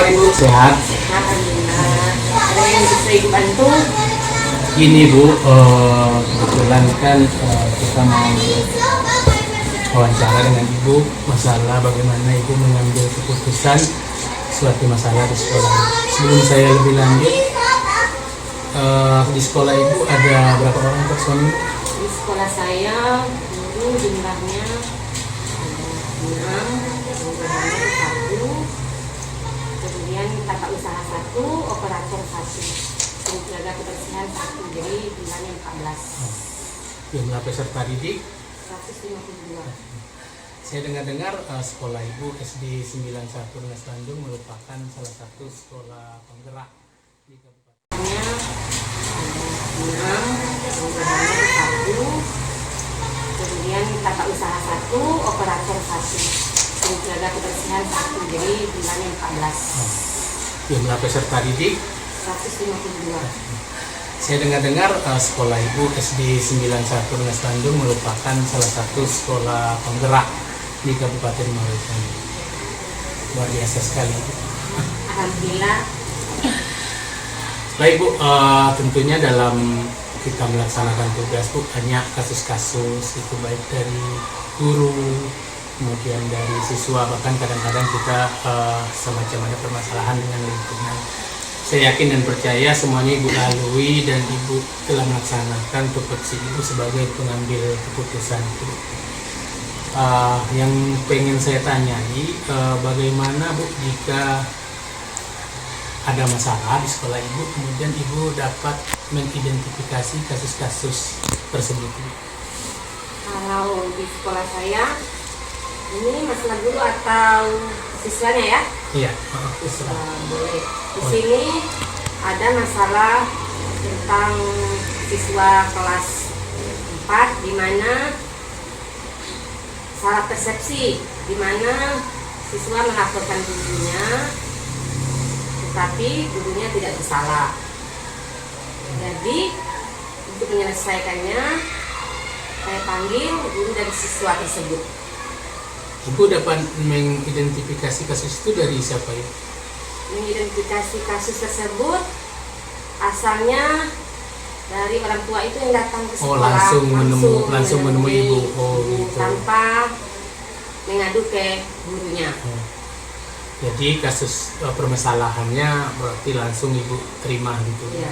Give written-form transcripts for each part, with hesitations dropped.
Ibu? Sehat? Sehat, alhamdulillah. Ada yang bisa Ibu bantu? Gini Bu, kebetulan kan kita mau wawancara dengan Ibu masalah bagaimana Ibu mengambil keputusan suatu masalah di sekolah. Sebelum saya lebih lanjut, di sekolah Ibu ada berapa orang personil? Di sekolah saya guru jumlahnya 6, guru satu, kemudian tata usaha 1, operator 1, penjaga kebersihan 1, jadi jumlahnya 14. Jumlah peserta didik 152. saya dengar-dengar sekolah Ibu SD 91 Rengas Bandung merupakan salah satu sekolah penggerak di Kabupaten. 6, guru 1, kemudian tata usaha 1, operator 1, penjaga kebersihan 1, jadi jumlahnya 14. Jumlah peserta didik 152. saya dengar-dengar sekolah Ibu SD 91 Rengas Bandung merupakan salah satu sekolah penggerak di Kabupaten Maluku. Luar biasa sekali. Alhamdulillah. Baik Bu, tentunya dalam kita melaksanakan tugas Bu, banyak kasus-kasus itu baik dari guru, kemudian dari siswa, bahkan kadang-kadang kita semacam ada permasalahan dengan lingkungan. Saya yakin dan percaya semuanya Ibu lalui dan Ibu telah melaksanakan tupoksi Ibu sebagai pengambil keputusan itu. Yang pengen saya tanyai, bagaimana Bu jika ada masalah di sekolah Ibu, kemudian Ibu dapat mengidentifikasi kasus-kasus tersebut? Kalau di sekolah saya, ini masalah guru atau siswanya ya? Iya, terserah. Boleh. Di sini ada masalah tentang siswa kelas 4 di mana salah persepsi, di mana siswa melaporkan gurunya tetapi gurunya tidak bersalah. Jadi untuk menyelesaikannya saya panggil guru dan siswa tersebut. Ibu dapat mengidentifikasi kasus itu dari siapa ya? Mengidentifikasi kasus tersebut asalnya dari orang tua itu yang datang ke sekolah, langsung menemui Ibu. Gitu. Tanpa mengadu ke gurunya. Jadi kasus permasalahannya berarti langsung Ibu terima gitu. Ya.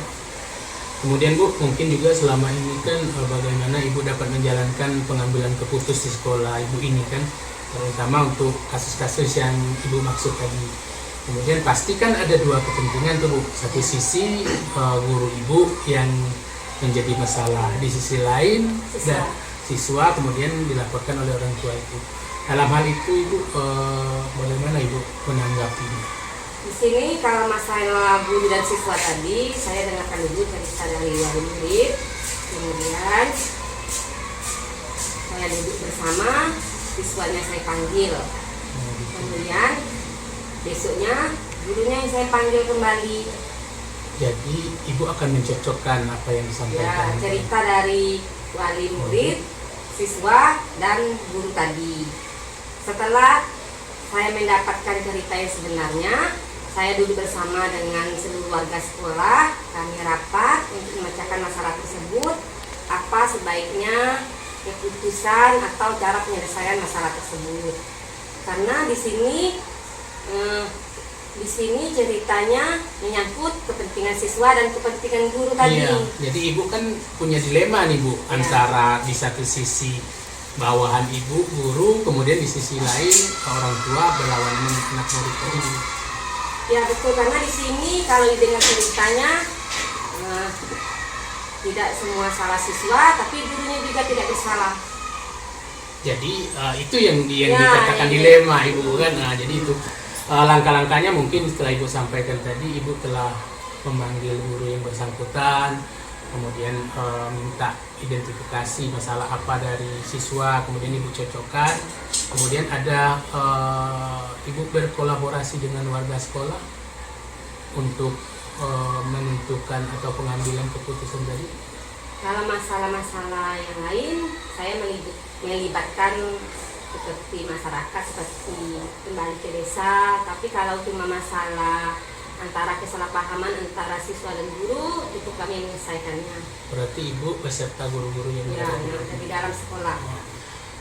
Kemudian Bu, mungkin juga selama ini kan bagaimana Ibu dapat menjalankan pengambilan keputusan di sekolah Ibu ini kan, terutama untuk kasus-kasus yang Ibu maksud tadi. Kemudian pasti kan ada dua kepentingan tuh Bu. Satu sisi guru Ibu yang menjadi masalah, di sisi lain siswa kemudian dilaporkan oleh orang tua itu. Dalam hal itu Ibu bagaimana Ibu menanggapinya? Di sini kalau masalah guru dan siswa tadi, saya dengarkan dulu cerita dari wali murid. Kemudian saya duduk bersama, siswanya saya panggil. Kemudian besoknya gurunya yang saya panggil kembali. Jadi Ibu akan mencocokkan apa yang disampaikan. Ya, cerita dari wali murid, siswa, dan guru tadi. Setelah saya mendapatkan cerita yang sebenarnya, saya duduk bersama dengan seluruh warga sekolah, kami rapat untuk memecahkan masalah tersebut, apa sebaiknya keputusan atau cara penyelesaian masalah tersebut. Karena di sini ceritanya menyangkut kepentingan siswa dan kepentingan guru tadi. Iya, jadi Ibu kan punya dilema nih Bu, antara di satu sisi bawahan Ibu guru, kemudian di sisi lain orang tua berlawanan anak murid tadi. Ya betul, karena di sini kalau didengar ceritanya tidak semua salah siswa, tapi gurunya juga tidak bersalah. Jadi itu yang dikatakan dilema Ibu kan. Nah, jadi itu langkah-langkahnya mungkin setelah Ibu sampaikan tadi, Ibu telah memanggil guru yang bersangkutan, kemudian minta identifikasi masalah apa dari siswa, kemudian Ibu cocokkan, kemudian ada Ibu berkolaborasi dengan warga sekolah untuk menentukan atau pengambilan keputusan tadi. Kalau masalah-masalah yang lain, saya melibatkan seperti masyarakat, seperti kembali ke desa. Tapi kalau cuma masalah antara kesalahpahaman antara siswa dan guru, itu kami menyelesaikannya. Berarti Ibu beserta guru-guru yang Ya, ada yang ada di dalam sekolah.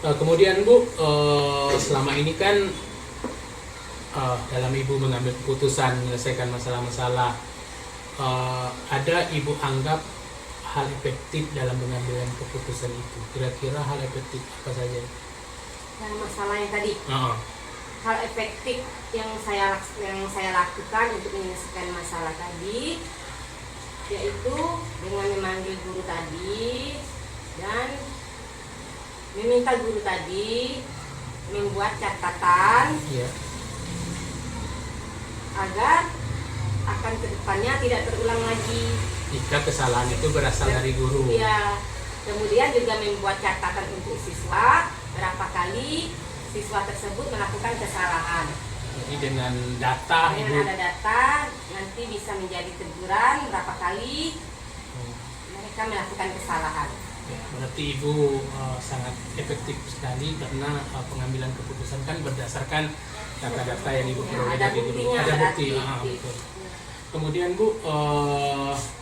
Kemudian Bu, selama ini kan dalam Ibu mengambil keputusan menyelesaikan masalah-masalah, ada Ibu anggap hal efektif dalam pengambilan keputusan itu. Kira-kira hal efektif apa saja? Dan masalah yang tadi, Uh-uh. hal efektif yang saya lakukan untuk menyelesaikan masalah tadi, yaitu dengan memanggil guru tadi dan meminta guru tadi membuat catatan Ya. agar akan kedepannya tidak terulang lagi. Jika kesalahan itu berasal dari guru. Ya, kemudian juga membuat catatan untuk siswa berapa kali siswa tersebut melakukan kesalahan. Jadi dengan data Ibu. Dengan ada data, nanti bisa menjadi teguran berapa kali mereka melakukan kesalahan. Ya, berarti Ibu sangat efektif sekali karena pengambilan keputusan kan berdasarkan data-data yang Ibu Ya, peroleh ada dari guru. buktinya, Ada bukti. berarti. Betul. Kemudian Bu,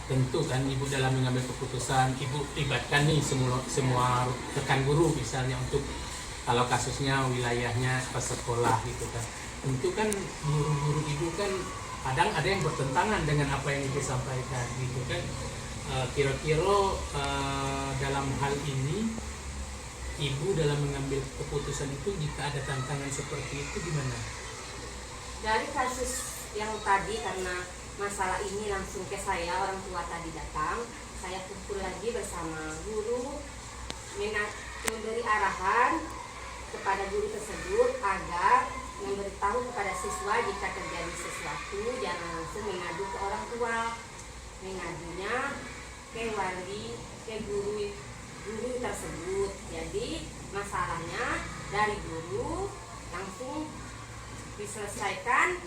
tentu kan Ibu dalam mengambil keputusan, Ibu libatkan nih semua rekan guru misalnya untuk kalau kasusnya wilayahnya ke sekolah gitu kan. Tentu kan guru-guru Ibu kan kadang ada yang bertentangan dengan apa yang Ibu sampaikan gitu kan. Kira-kira dalam hal ini Ibu dalam mengambil keputusan itu jika ada tantangan seperti itu gimana? Dari kasus yang tadi, karena masalah ini langsung ke saya, orang tua tadi datang, saya kumpul lagi bersama guru, memberi arahan kepada guru tersebut agar memberitahu kepada siswa jika terjadi sesuatu, jangan langsung mengadu ke orang tua, mengadunya ke wali, ke guru tersebut. Jadi masalahnya dari guru langsung diselesaikan.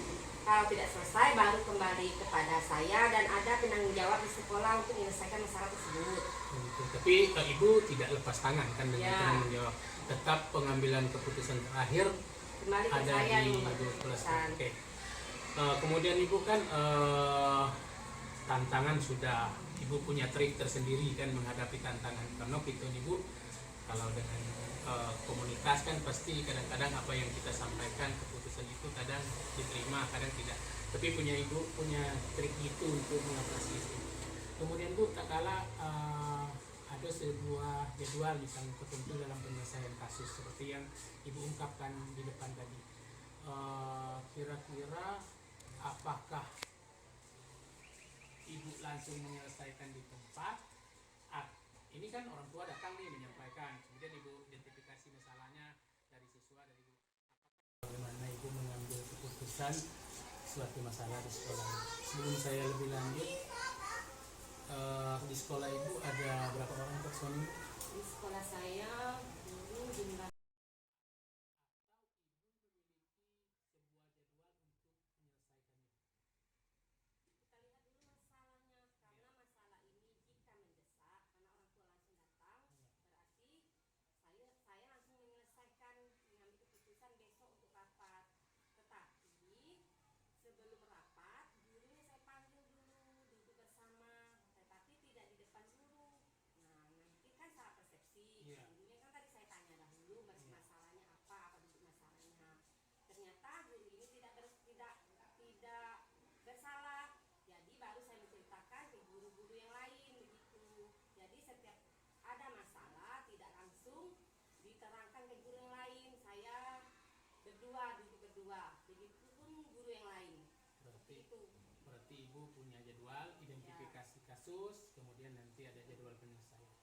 Kalau tidak selesai baru kembali kepada saya dan ada penanggung jawab di sekolah untuk menyelesaikan masalah tersebut. Tapi Ibu tidak lepas tangan kan dengan Ya. penanggung jawab. Tetap pengambilan keputusan terakhir Kembali ke ada saya di yang membuat Ibu keputusan. Oke. Kemudian Ibu kan tantangan sudah Ibu punya trik tersendiri kan menghadapi tantangan, karena itu Ibu kalau dengan komunitas kan pasti kadang-kadang apa yang kita sampaikan keputusan itu kadang diterima kadang tidak, tapi Ibu punya trik itu untuk mengatasi itu. Kemudian Bu, tak kala ada sebuah jadwal misalnya tertentu dalam penyelesaian kasus seperti yang Ibu ungkapkan di depan tadi, kira-kira apakah Ibu langsung menyelesaikan di tempat? Ini kan orang tua datang nih menyampaikan, kemudian Ibu identifikasi masalahnya dari siswa, dari guru. Bagaimana Ibu mengambil keputusan suatu masalah di sekolah? Sebelum saya lebih lanjut, di sekolah Ibu ada berapa orang personil? Di sekolah saya dulu jumlah kita lihat dulu masalahnya, karena masalah ini jika mendesak, karena orang tua langsung datang, berarti saya langsung menyelesaikan, mengambil keputusan besok untuk rapat. Tetapi sebelum rapat, gurunya saya panggil dulu, duduk bersama, tetapi tidak di depan guru. Nah, nanti kan salah persepsi. Iya. Gurunya kan tadi saya tanya dahulu masalahnya apa duduk masalahnya. Ternyata guru ini tidak bersalah. Jadi baru saya menceritakan ke guru-guru yang lain begitu. Jadi setiap ada masalah tidak langsung diterangkan ke guru yang lain. Saya duduk berdua. Begitupun guru yang lain. Berarti Ibu punya jadwal identifikasi kasus, kemudian nanti ada jadwal penyelesaian.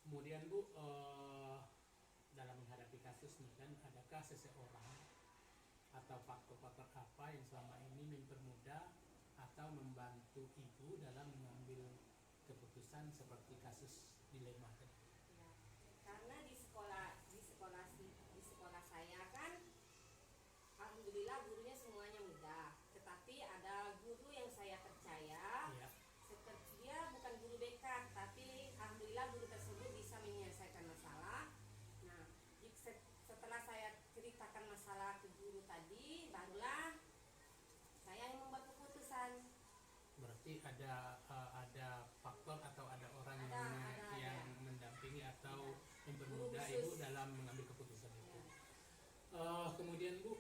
Kemudian Bu, dalam menghadapi kasus nih kan, adakah seseorang atau faktor-faktor apa yang selama ini mempermudah atau membantu Ibu dalam mengambil keputusan seperti kasus dilema tadi? Ya, karena di sekolah saya kan alhamdulillah gurunya semuanya muda, tetapi ada guru yang saya percaya. Iya. Seperti dia bukan guru BK, tapi alhamdulillah guru tersebut bisa menyelesaikan masalah. Nah, setelah saya masalah ke guru tadi, barulah saya yang membuat keputusan. Berarti ada faktor atau ada orang Ada. yang mendampingi atau mempermudah Guru khusus. ibu dalam mengambil keputusan itu. Ya. Kemudian bu,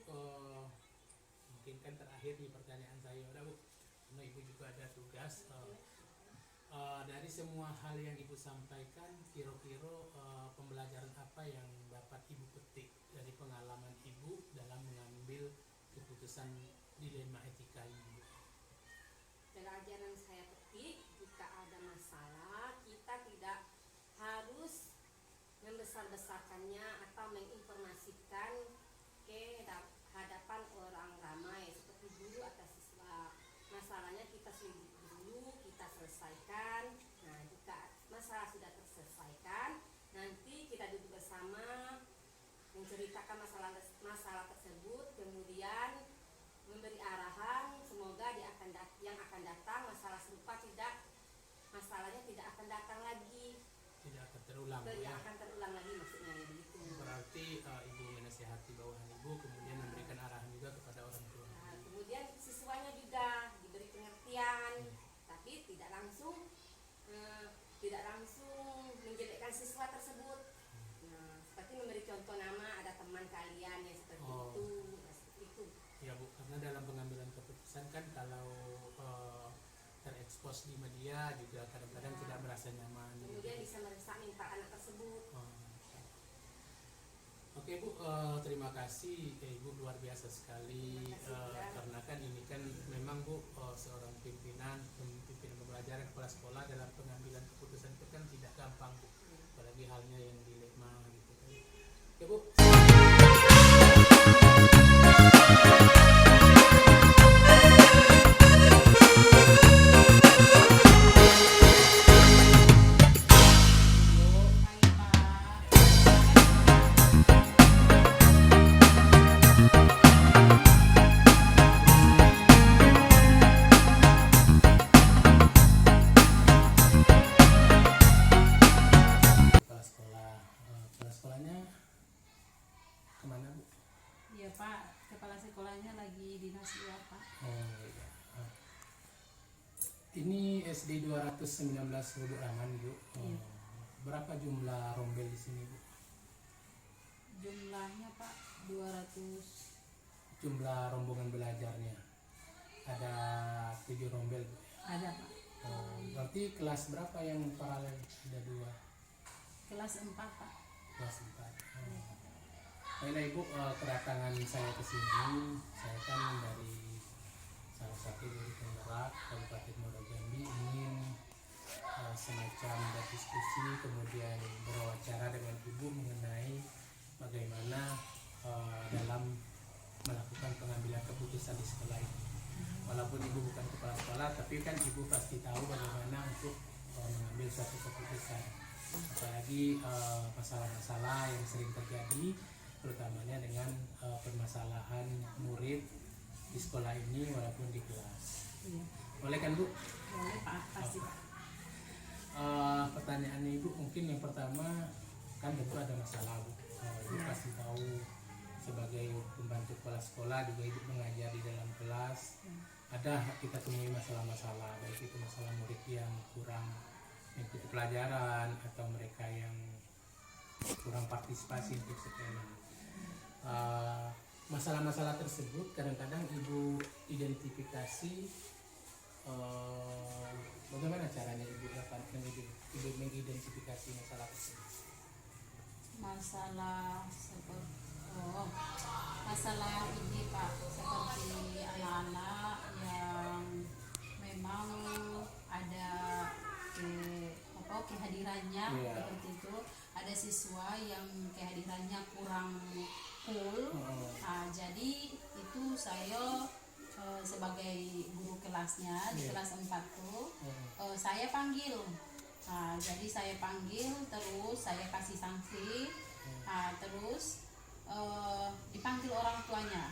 mungkin kan terakhir nih pertanyaan saya, udah bu, karena ibu juga ada tugas. Dari semua hal yang ibu sampaikan, kira-kira pembelajaran apa yang dapat ibu petik dari pengalaman ibu dalam mengambil keputusan dilema etika ini? Pelajaran saya petik, jika ada masalah kita tidak harus membesar-besarkannya atau menginformasikan ke hadapan orang ramai seperti guru atau siswa. Masalahnya kita selidiki dulu, kita selesaikan. Nah, jika masalah sudah terselesaikan, nanti kita duduk bersama menceritakan masalah tersebut, kemudian memberi arahan, semoga yang akan datang masalahnya tidak akan datang lagi. Tidak akan terulang. Tidak Ya. akan terulang lagi maksudnya begitu. Berarti ibu menasihati bawahan ibu, kemudian memberikan arahan juga kepada orang tua. Nah, kemudian siswanya juga diberi pengertian, tapi tidak langsung menjelekkan siswa tersebut. Nah, seperti memberi contoh nama, ada teman kalian yang seperti itu. Nah, seperti itu. Ya bu, karena dalam pengambilan keputusan kan kalau terekspos di media juga kadang-kadang Ya. tidak merasa nyaman. Kemudian bisa merusak mental anak tersebut. Oke bu, terima kasih ibu, luar biasa sekali. Terima kasih, Karena kan ini kan memang bu, seorang pimpinan pembelajaran kepala sekolah dalam pengambilan keputusan itu kan tidak gampang bu, apalagi halnya yang dilema gitu kan. Oke bu. Kepala sekolahnya kemana bu? Iya Pak, kepala sekolahnya lagi dinas luar Pak. Oh iya. Ini SD 219 Lubuk Raman bu. Iya. Berapa jumlah rombel di sini bu? Jumlahnya Pak 200. Jumlah rombongan belajarnya ada 7 rombel bu. Ada Pak. Berarti kelas berapa yang paralel? Ada 2. Kelas 4 Pak. Kelas 4. Baiklah ibu, kedatangan saya ke sini, saya kan dari salah satu dari penggerak Kabupaten Muaro Jambi ingin semacam berdiskusi, kemudian berwawancara dengan ibu mengenai bagaimana dalam melakukan pengambilan keputusan di sekolah ini. Walaupun ibu bukan kepala sekolah, tapi kan ibu pasti tahu bagaimana untuk mengambil suatu keputusan, apalagi masalah-masalah yang sering terjadi, terutamanya dengan permasalahan murid di sekolah ini walaupun di kelas. Iya. Boleh kan bu? Boleh Pak, pasti Pak. Pertanyaannya ibu mungkin yang pertama, kan tentu ada masalah bu. Ibu Ya. pasti tahu sebagai pembantu kepala sekolah juga ibu mengajar di dalam kelas. Ada kita temui masalah-masalah, baik itu masalah murid yang kurang mengikuti pelajaran atau mereka yang kurang partisipasi untuk sekolah. Masalah-masalah tersebut kadang-kadang ibu identifikasi, bagaimana caranya ibu mengidentifikasi masalah tersebut? Masalah ini Pak, seperti anak-anak yang memang ada kehadirannya. Iya. Seperti itu, ada siswa yang kehadirannya kurang cool. Jadi itu saya sebagai guru kelasnya di Iya. kelas 4 tuh saya panggil. Jadi saya panggil, terus saya kasih sanksi, terus dipanggil orang tuanya.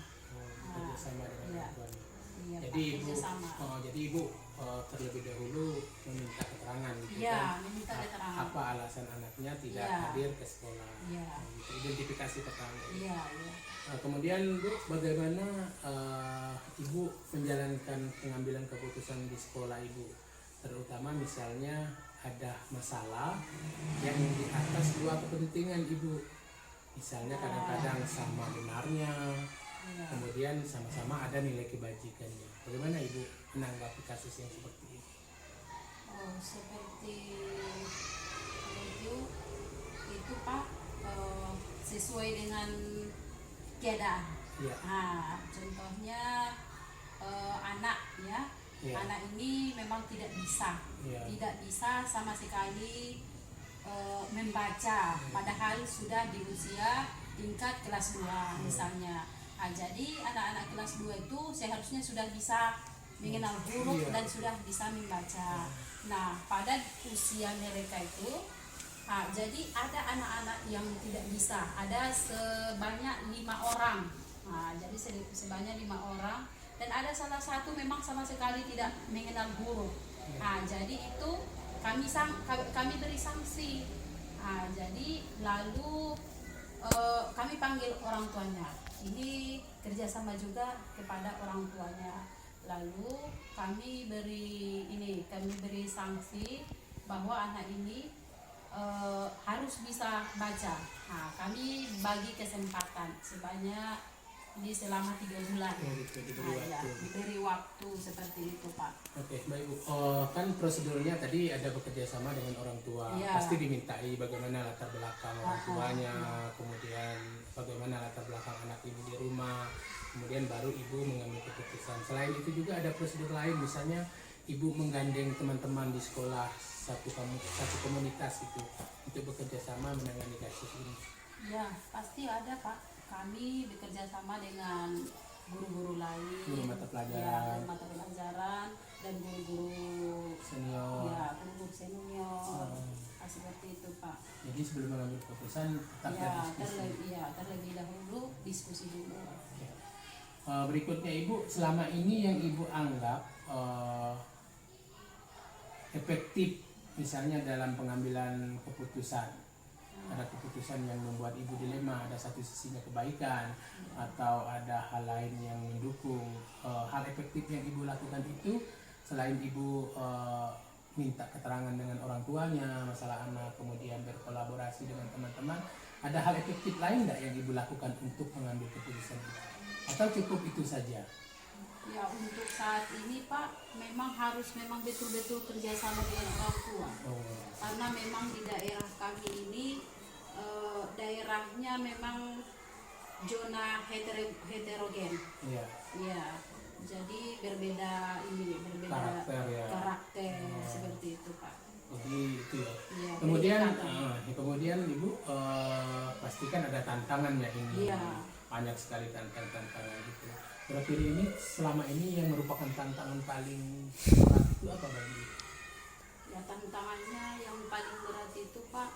Kerjasama dengan Iya. orang tuanya. Iya, Jadi Pak, ibu, kerjasama. jadi ibu terlebih dahulu meminta keterangan gitu Iya, kan? meminta keterangan. Apa alasan anaknya tidak Iya. hadir ke sekolah. Iya. Gitu, identifikasi pertama. Iya, iya. Kemudian Bu, bagaimana Ibu menjalankan pengambilan keputusan di sekolah Ibu, terutama misalnya ada masalah yang di atas dua kepentingan Ibu, misalnya kadang-kadang sama benarnya, Iya. kemudian sama-sama ada nilai kebajikannya. Bagaimana Ibu menanggapi kasus yang seperti ini? Oh, seperti itu Pak, sesuai dengan keadaan. Iya. Nah, contohnya anak ya, Iya. anak ini memang tidak Iya. bisa sama sekali membaca, padahal sudah di usia tingkat kelas 2 misalnya. Nah, jadi anak-anak kelas 2 itu seharusnya sudah bisa mengenal huruf Iya. dan sudah bisa membaca. Nah, pada usia mereka itu, jadi ada anak-anak yang tidak bisa, ada sebanyak 5 orang. Nah, jadi sebanyak 5 orang, dan ada salah satu memang sama sekali tidak mengenal huruf. Nah, jadi itu kami beri sanksi. Nah, jadi lalu kami panggil orang tuanya. Ini kerjasama juga kepada orang tuanya. Lalu kami beri sanksi bahwa anak ini harus bisa baca. Nah, kami bagi kesempatan sebanyak ini selama 3 bulan. Diberi waktu seperti itu Pak. Oke, baik Bu. Kan prosedurnya tadi ada bekerja sama dengan orang tua. Iya. Pasti dimintai bagaimana latar belakang orang tuanya, Iya. kemudian bagaimana latar belakang anak Ibu di rumah, kemudian baru Ibu mengambil keputusan. Selain itu juga ada prosedur lain, misalnya Ibu menggandeng teman-teman di sekolah satu komunitas itu untuk bekerja sama menangani kasus ini. Ya, pasti ada Pak. Kami bekerja sama dengan guru-guru lain, Guru mata pelajaran. ya, guru mata pelajaran dan guru-guru Senior. ya, guru senior. Seperti itu Pak. Jadi sebelum mengambil keputusan tetap Ya, berdiskusi. terlebih dahulu diskusi dulu. Berikutnya Ibu, selama ini yang Ibu anggap efektif misalnya dalam pengambilan keputusan, ada keputusan yang membuat Ibu dilema, ada satu sisinya kebaikan atau ada hal lain yang mendukung, hal efektif yang Ibu lakukan itu selain Ibu minta keterangan dengan orang tuanya masalah anak, kemudian berkolaborasi dengan teman-teman, ada hal efektif lain nggak yang Ibu lakukan untuk mengambil keputusan itu? Atau cukup itu saja? Ya, untuk saat ini Pak memang betul-betul kerjasama dengan orang tua. Karena memang di daerah kami ini daerahnya memang zona heterogen. Iya. Ya, jadi berbeda Karakter, ya. karakter seperti itu Pak. Jadi itu ya. Iya, Kemudian Ibu pastikan ada tantangannya ini. Iya. Banyak sekali tantangan gitu. Kira-kira ini selama ini yang merupakan tantangan paling berat itu apa bagi Ibu? Ya, tantangannya yang paling berat itu Pak,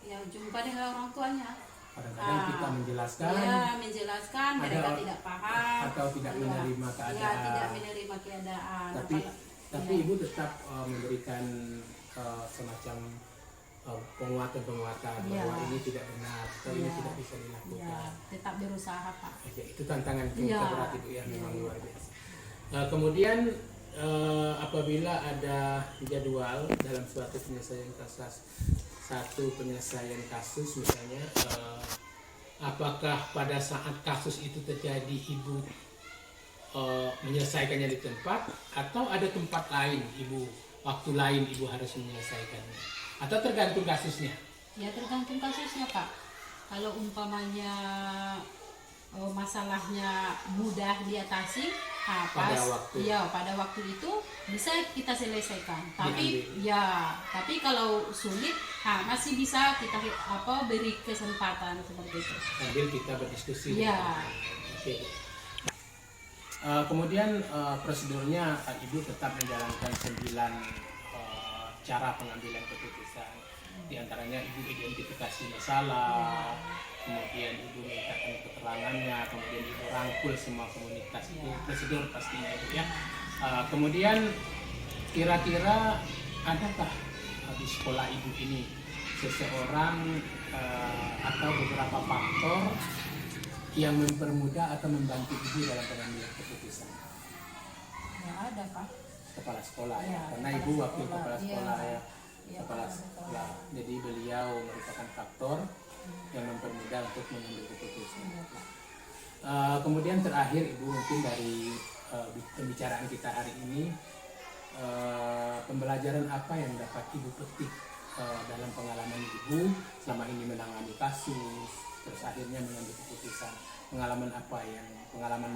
ya jumpa dengan orang tuanya. Kadang-kadang kita menjelaskan, menjelaskan, ada- mereka tidak paham atau tidak Iya. menerima Iya, keadaan. tidak menerima keadaan. Tapi Iya. Ibu tetap memberikan semacam penguatan Iya. bahwa ini tidak benar atau ini Iya. tidak bisa dilakukan. Ya, tetap berusaha Pak. Oke, itu tantangan yang Iya. berat Ibu ya, memang Iya. luar biasa. Kemudian apabila ada jadwal dalam suatu penyelesaian kasus misalnya, apakah pada saat kasus itu terjadi Ibu menyelesaikannya di tempat atau ada tempat lain waktu lain Ibu harus menyelesaikannya, atau tergantung kasusnya? Ya, tergantung kasusnya Pak. Kalau umpamanya masalahnya mudah diatasi, pada waktu itu bisa kita selesaikan. Tapi kalau sulit, masih bisa kita beri kesempatan seperti itu. Sambil kita berdiskusi. Iya. Oke. Kemudian prosedurnya Ibu tetap menjalankan 9 cara pengambilan keputusan. Di antaranya Ibu identifikasi masalah, kemudian Ibu mintakan keterangannya, kemudian Ibu rangkul semua komunitas. Itu prosedur pastinya Ibu ya. Kemudian kira-kira adakah di sekolah Ibu ini seseorang atau beberapa faktor yang mempermudah atau membantu ibu dalam pengambilan keputusan? Ya ada Pak. Kepala sekolah ya, Ya, karena kepala ibu wakil sekolah. kepala sekolah Iya. ya, Iya, kepala kepala sekolah. Jadi beliau merupakan faktor yang mempermudah untuk mengambil keputusan. Iya, Pak. Kemudian terakhir ibu, mungkin dari pembicaraan kita hari ini, pembelajaran apa yang dapat ibu petik dalam pengalaman ibu selama ini menangani kasus, terus akhirnya mengambil keputusan? Pengalaman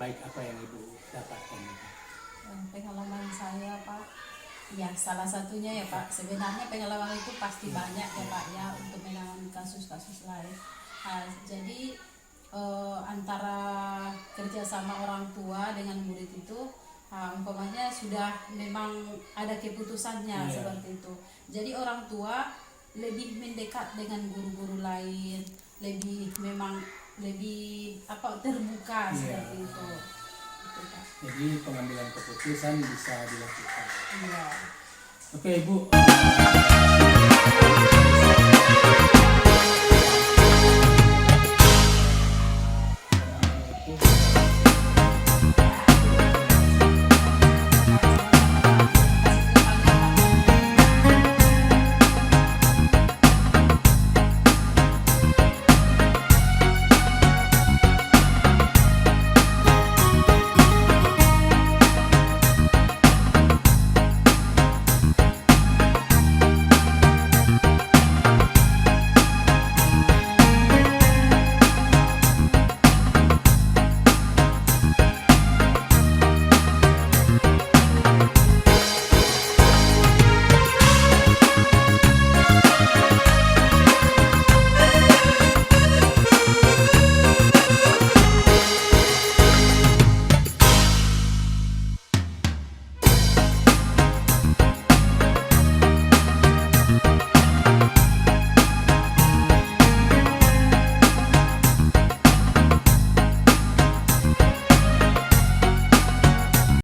baik apa yang ibu dapatkan? Pengalaman saya Pak, ya salah satunya ya Pak, sebenarnya pengalaman itu pasti banyak ya Pak ya untuk menangani kasus-kasus lain. Jadi antara kerjasama orang tua dengan murid itu, umpamanya sudah memang ada keputusannya seperti itu. Jadi orang tua lebih mendekat dengan guru-guru lain, lebih terbuka seperti itu. Gitu, Pak. Jadi pengambilan keputusan bisa dilakukan. Iya. Oke Ibu.